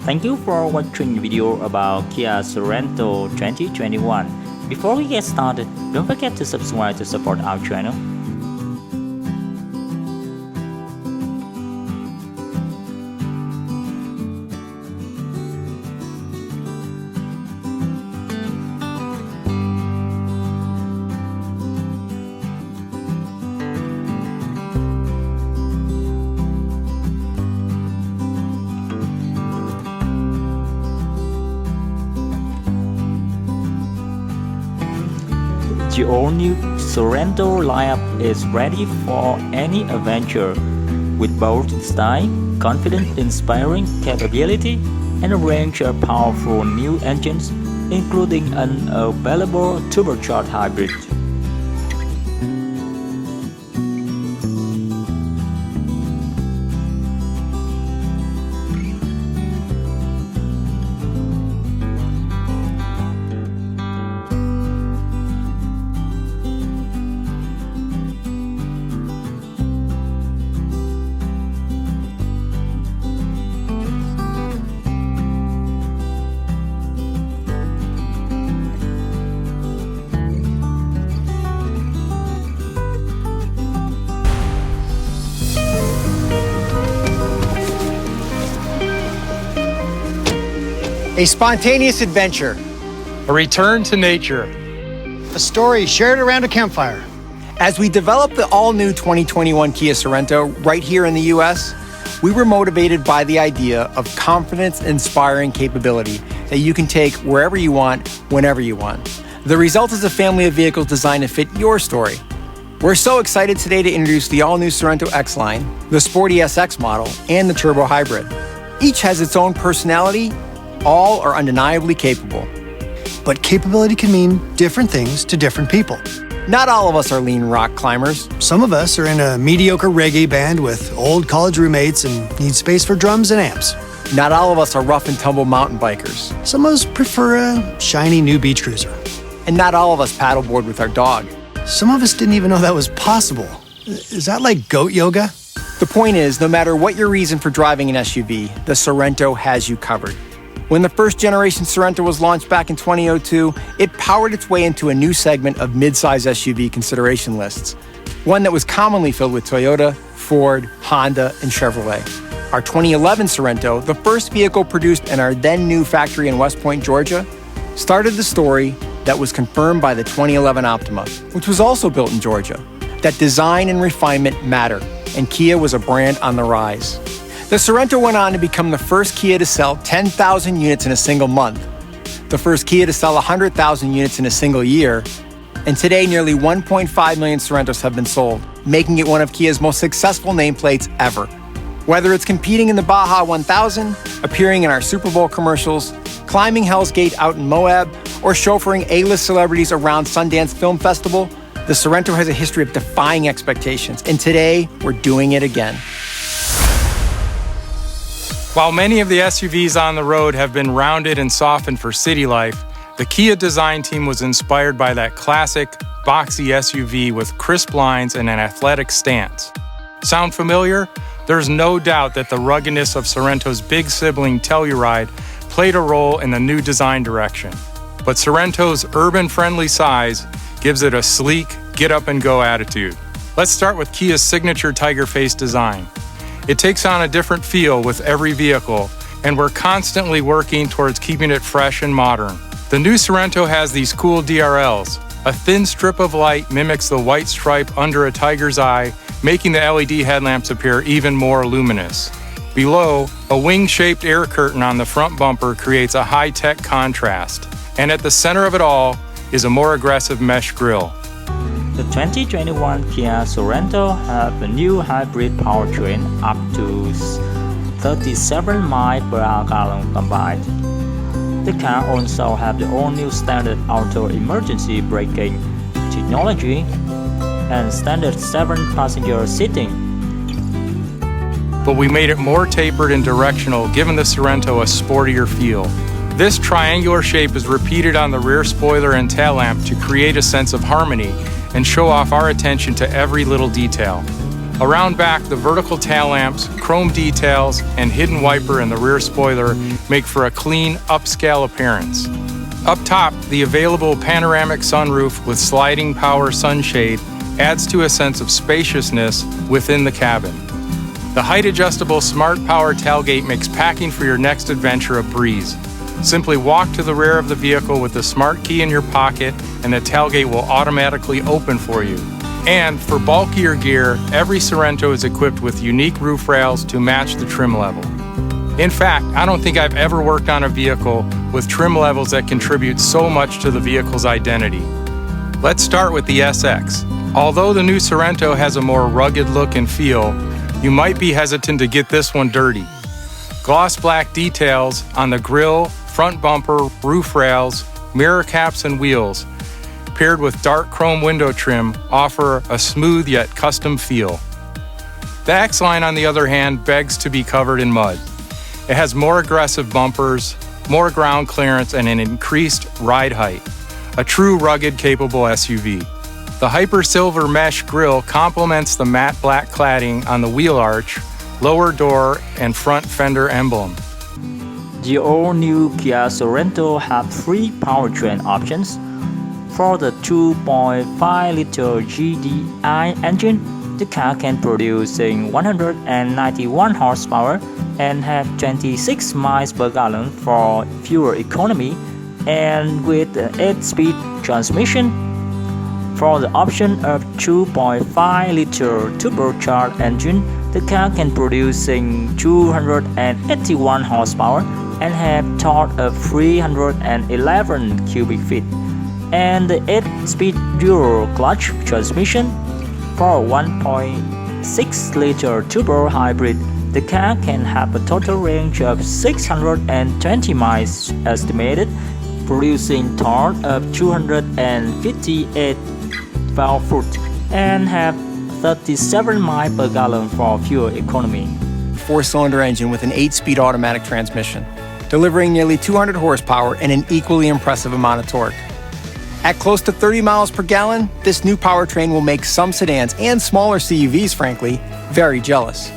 Thank you for watching the video about Kia Sorento 2021. Before we get started, don't forget to subscribe to support our channel. The all-new Sorento lineup is ready for any adventure, with bold style, confident inspiring capability, and a range of powerful new engines, including an available turbocharged hybrid. A spontaneous adventure. A return to nature. A story shared around a campfire. As we developed the all-new 2021 Kia Sorento right here in the US, we were motivated by the idea of confidence-inspiring capability that you can take wherever you want, whenever you want. The result is a family of vehicles designed to fit your story. We're so excited today to introduce the all-new Sorento X line, the Sporty SX model, and the Turbo Hybrid. Each has its own personality. All are undeniably capable. But capability can mean different things to different people. Not all of us are lean rock climbers. Some of us are in a mediocre reggae band with old college roommates and need space for drums and amps. Not all of us are rough and tumble mountain bikers. Some of us prefer a shiny new beach cruiser. And not all of us paddleboard with our dog. Some of us didn't even know that was possible. Is that like goat yoga? The point is, no matter what your reason for driving an SUV, the Sorento has you covered. When the first generation Sorento was launched back in 2002, it powered its way into a new segment of mid-size SUV consideration lists, one that was commonly filled with Toyota, Ford, Honda, and Chevrolet. Our 2011 Sorento, the first vehicle produced in our then new factory in West Point, Georgia, started the story that was confirmed by the 2011 Optima, which was also built in Georgia, that design and refinement matter, and Kia was a brand on the rise. The Sorento went on to become the first Kia to sell 10,000 units in a single month, the first Kia to sell 100,000 units in a single year, and today nearly 1.5 million Sorentos have been sold, making it one of Kia's most successful nameplates ever. Whether it's competing in the Baja 1000, appearing in our Super Bowl commercials, climbing Hell's Gate out in Moab, or chauffeuring A-list celebrities around Sundance Film Festival, the Sorento has a history of defying expectations, and today we're doing it again. While many of the SUVs on the road have been rounded and softened for city life, the Kia design team was inspired by that classic, boxy SUV with crisp lines and an athletic stance. Sound familiar? There's no doubt that the ruggedness of Sorento's big sibling Telluride played a role in the new design direction. But Sorento's urban-friendly size gives it a sleek, get-up-and-go attitude. Let's start with Kia's signature tiger face design. It takes on a different feel with every vehicle, and we're constantly working towards keeping it fresh and modern. The new Sorento has these cool DRLs. A thin strip of light mimics the white stripe under a tiger's eye, making the LED headlamps appear even more luminous. Below, a wing-shaped air curtain on the front bumper creates a high-tech contrast. And at the center of it all is a more aggressive mesh grille. The 2021 Kia Sorento have a new hybrid powertrain up to 37 miles per hour combined. The car also have the all-new standard auto emergency braking technology and standard 7-passenger seating. But we made it more tapered and directional, giving the Sorento a sportier feel. This triangular shape is repeated on the rear spoiler and tail lamp to create a sense of harmony and show off our attention to every little detail. Around back, the vertical tail lamps, chrome details, and hidden wiper in the rear spoiler make for a clean, upscale appearance. Up top, the available panoramic sunroof with sliding power sunshade adds to a sense of spaciousness within the cabin. The height-adjustable smart power tailgate makes packing for your next adventure a breeze. Simply walk to the rear of the vehicle with the smart key in your pocket and the tailgate will automatically open for you. And for bulkier gear, every Sorento is equipped with unique roof rails to match the trim level. In fact, I don't think I've ever worked on a vehicle with trim levels that contribute so much to the vehicle's identity. Let's start with the SX. Although the new Sorento has a more rugged look and feel, you might be hesitant to get this one dirty. Gloss black details on the grille, front bumper, roof rails, mirror caps, and wheels, paired with dark chrome window trim, offer a smooth yet custom feel. The X-Line, on the other hand, begs to be covered in mud. It has more aggressive bumpers, more ground clearance, and an increased ride height. A true rugged, capable SUV. The Hyper Silver mesh grille complements the matte black cladding on the wheel arch, lower door, and front fender emblem. The all-new Kia Sorento have three powertrain options. For the 2.5-liter GDI engine, the car can produce 191 horsepower and have 26 miles per gallon for fuel economy, and with an 8-speed transmission. For the option of 2.5-liter turbocharged engine, the car can produce 281 horsepower and have torque of 311 cubic feet, and the 8-speed dual clutch transmission. For 1.6-liter turbo hybrid, the car can have a total range of 620 miles estimated, producing torque of 258 pound-foot and have 37 miles per gallon for fuel economy. 4-cylinder engine with an 8-speed automatic transmission, delivering nearly 200 horsepower and an equally impressive amount of torque. At close to 30 miles per gallon, this new powertrain will make some sedans and smaller CUVs, frankly, very jealous.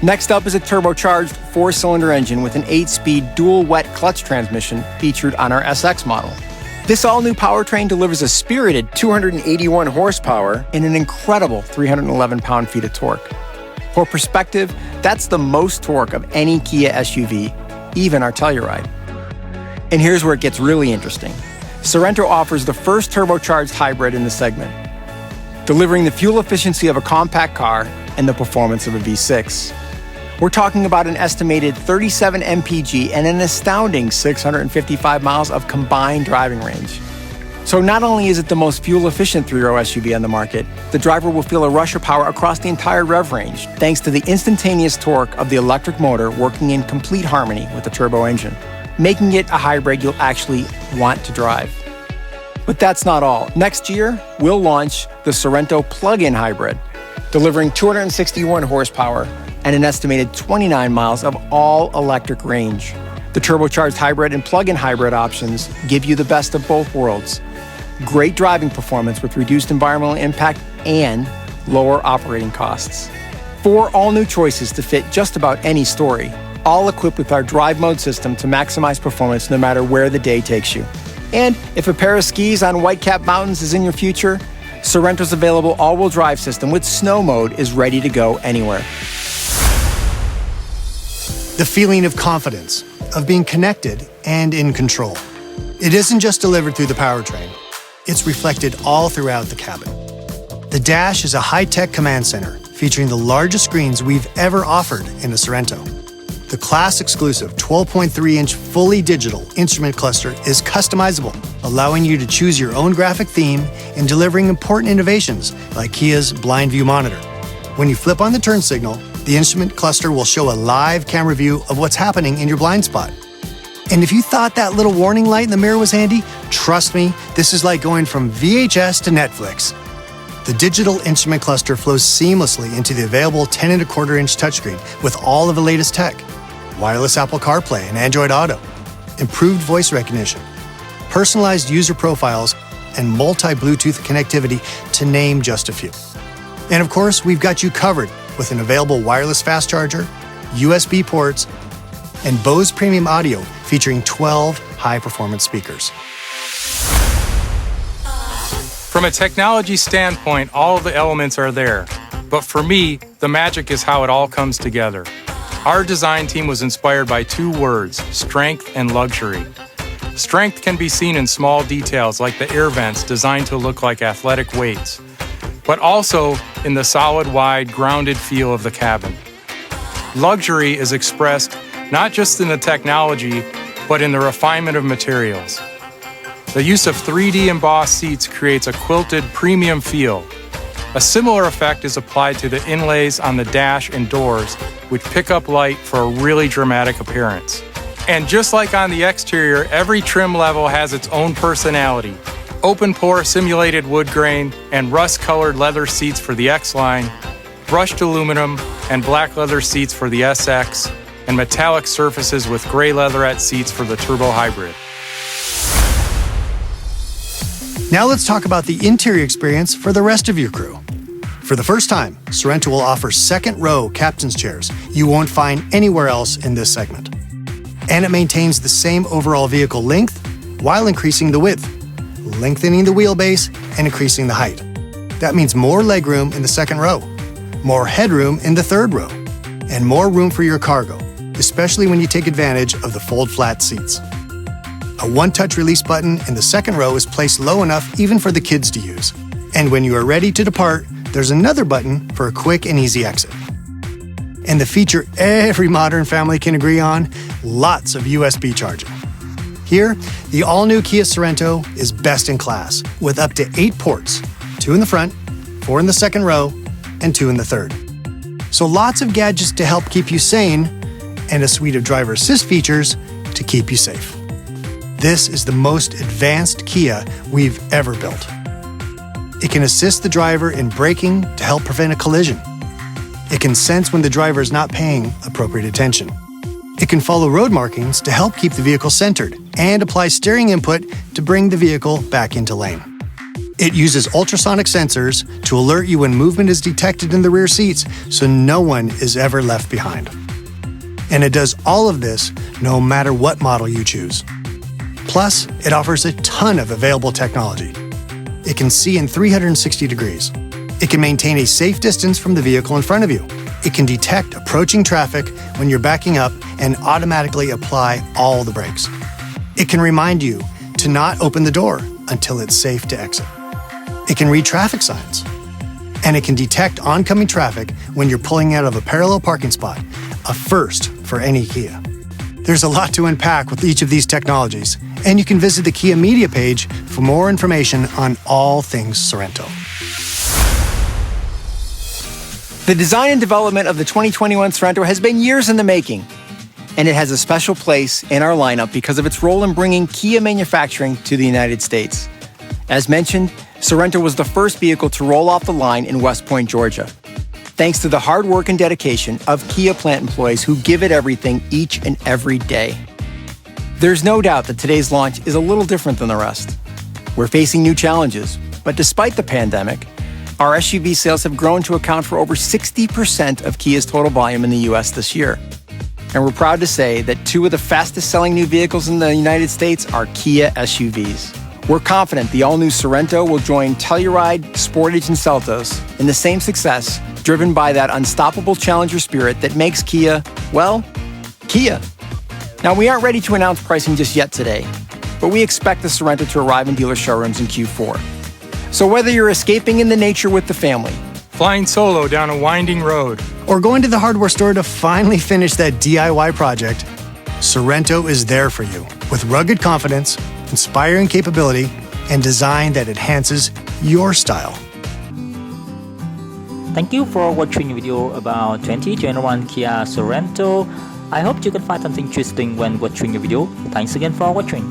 Next up is a turbocharged 4-cylinder engine with an 8-speed dual wet clutch transmission featured on our SX model. This all-new powertrain delivers a spirited 281 horsepower and an incredible 311 pound-feet of torque. For perspective, that's the most torque of any Kia SUV, even our Telluride. And here's where it gets really interesting. Sorento offers the first turbocharged hybrid in the segment, delivering the fuel efficiency of a compact car and the performance of a V6. We're talking about an estimated 37 mpg and an astounding 655 miles of combined driving range. So not only is it the most fuel-efficient three-row SUV on the market, the driver will feel a rush of power across the entire rev range, thanks to the instantaneous torque of the electric motor working in complete harmony with the turbo engine, making it a hybrid you'll actually want to drive. But that's not all. Next year, we'll launch the Sorento plug-in hybrid, delivering 261 horsepower and an estimated 29 miles of all-electric range. The turbocharged hybrid and plug-in hybrid options give you the best of both worlds. Great driving performance with reduced environmental impact and lower operating costs. 4 all-new choices to fit just about any story, all equipped with our drive mode system to maximize performance no matter where the day takes you. And if a pair of skis on Whitecap Mountains is in your future, Sorento's available all-wheel drive system with snow mode is ready to go anywhere. The feeling of confidence, of being connected and in control. It isn't just delivered through the powertrain. It's reflected all throughout the cabin. The dash is a high-tech command center featuring the largest screens we've ever offered in a Sorento. The class-exclusive 12.3-inch fully digital instrument cluster is customizable, allowing you to choose your own graphic theme and delivering important innovations like Kia's blind view monitor. When you flip on the turn signal, the instrument cluster will show a live camera view of what's happening in your blind spot. And if you thought that little warning light in the mirror was handy, trust me, this is like going from VHS to Netflix. The digital instrument cluster flows seamlessly into the available 10.25-inch touchscreen with all of the latest tech. Wireless Apple CarPlay and Android Auto, improved voice recognition, personalized user profiles, and multi-Bluetooth connectivity, to name just a few. And of course, we've got you covered with an available wireless fast charger, USB ports, and Bose premium audio featuring 12 high-performance speakers. From a technology standpoint, all of the elements are there. But for me, the magic is how it all comes together. Our design team was inspired by two words, strength and luxury. Strength can be seen in small details like the air vents designed to look like athletic weights, but also in the solid, wide, grounded feel of the cabin. Luxury is expressed not just in the technology, but in the refinement of materials. The use of 3D embossed seats creates a quilted premium feel. A similar effect is applied to the inlays on the dash and doors, which pick up light for a really dramatic appearance. And just like on the exterior, every trim level has its own personality. Open pore simulated wood grain and rust-colored leather seats for the X-Line, brushed aluminum and black leather seats for the SX, and metallic surfaces with gray leatherette seats for the Turbo Hybrid. Now let's talk about the interior experience for the rest of your crew. For the first time, Sorento will offer second-row captain's chairs you won't find anywhere else in this segment. And it maintains the same overall vehicle length while increasing the width, lengthening the wheelbase and increasing the height. That means more legroom in the second row, more headroom in the third row, and more room for your cargo, especially when you take advantage of the fold-flat seats. A one-touch release button in the second row is placed low enough even for the kids to use. And when you are ready to depart, there's another button for a quick and easy exit. And the feature every modern family can agree on, lots of USB charging. Here, the all-new Kia Sorento is best in class, with up to 8 ports, 2 in the front, 4 in the second row, and 2 in the third. So lots of gadgets to help keep you sane, and a suite of driver assist features to keep you safe. This is the most advanced Kia we've ever built. It can assist the driver in braking to help prevent a collision. It can sense when the driver is not paying appropriate attention. It can follow road markings to help keep the vehicle centered and apply steering input to bring the vehicle back into lane. It uses ultrasonic sensors to alert you when movement is detected in the rear seats so no one is ever left behind. And it does all of this no matter what model you choose. Plus, it offers a ton of available technology. It can see in 360 degrees. It can maintain a safe distance from the vehicle in front of you. It can detect approaching traffic when you're backing up and automatically apply all the brakes. It can remind you to not open the door until it's safe to exit. It can read traffic signs. And it can detect oncoming traffic when you're pulling out of a parallel parking spot, a first for any Kia. There's a lot to unpack with each of these technologies, and you can visit the Kia media page for more information on all things Sorento. The design and development of the 2021 Sorento has been years in the making, and it has a special place in our lineup because of its role in bringing Kia manufacturing to the United States. As mentioned, Sorento was the first vehicle to roll off the line in West Point, Georgia, thanks to the hard work and dedication of Kia plant employees who give it everything each and every day. There's no doubt that today's launch is a little different than the rest. We're facing new challenges, but despite the pandemic, our SUV sales have grown to account for over 60% of Kia's total volume in the US this year. And we're proud to say that 2 of the fastest selling new vehicles in the United States are Kia SUVs. We're confident the all-new Sorento will join Telluride, Sportage, and Seltos in the same success, driven by that unstoppable challenger spirit that makes Kia, well, Kia. Now, we aren't ready to announce pricing just yet today, but we expect the Sorento to arrive in dealer showrooms in Q4. So whether you're escaping into nature with the family, Flying solo down a winding road, or going to the hardware store to finally finish that DIY project, Sorento is there for you with rugged confidence, inspiring capability, and design that enhances your style. Thank you for watching the video about 2021 Kia Sorento. I hope you can find something interesting when watching the video. Thanks again for watching.